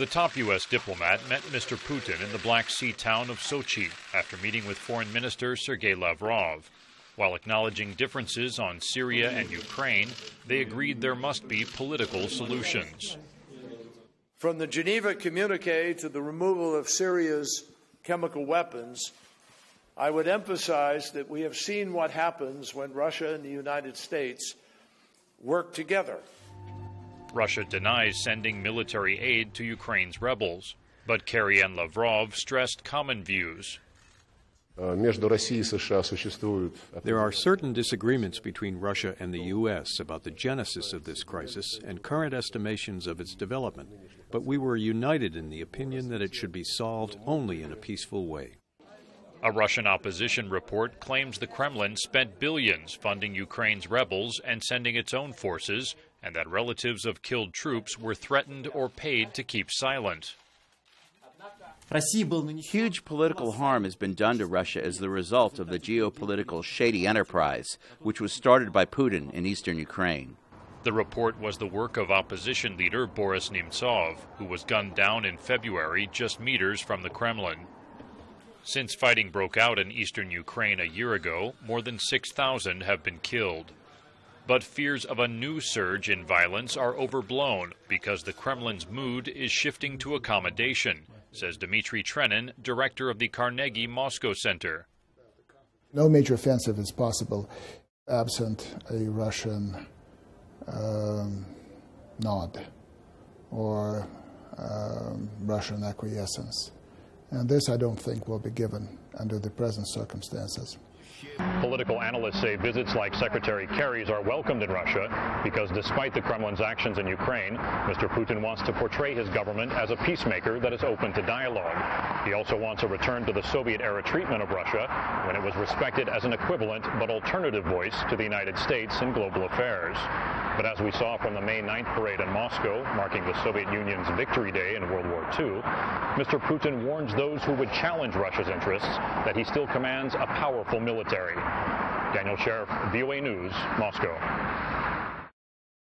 The top U.S. diplomat met Mr. Putin in the Black Sea town of Sochi after meeting with Foreign Minister Sergei Lavrov. While acknowledging differences on Syria and Ukraine, they agreed there must be political solutions. From the Geneva Communique to the removal of Syria's chemical weapons, I would emphasize that we have seen what happens when Russia and the United States work together. Russia denies sending military aid to Ukraine's rebels, but Kerry and Lavrov stressed common views. There are certain disagreements between Russia and the U.S. about the genesis of this crisis and current estimations of its development, but we were united in the opinion that it should be solved only in a peaceful way. A Russian opposition report claims the Kremlin spent billions funding Ukraine's rebels and sending its own forces, and that relatives of killed troops were threatened or paid to keep silent. Huge political harm has been done to Russia as the result of the geopolitical shady enterprise, which was started by Putin in eastern Ukraine. The report was the work of opposition leader Boris Nemtsov, who was gunned down in February just meters from the Kremlin. Since fighting broke out in eastern Ukraine a year ago, more than 6,000 have been killed. But fears of a new surge in violence are overblown because the Kremlin's mood is shifting to accommodation, says Dmitry Trenin, director of the Carnegie Moscow Center. No major offensive is possible absent a Russian nod or Russian acquiescence. And this, I don't think, will be given under the present circumstances. Political analysts say visits like Secretary Kerry's are welcomed in Russia because despite the Kremlin's actions in Ukraine, Mr. Putin wants to portray his government as a peacemaker that is open to dialogue. He also wants a return to the Soviet-era treatment of Russia when it was respected as an equivalent but alternative voice to the United States in global affairs. But as we saw from the May 9th parade in Moscow, marking the Soviet Union's victory day in World War II, Mr. Putin warns those who would challenge Russia's interests that he still commands a powerful military. Daniel Sheriff, VOA News, Moscow.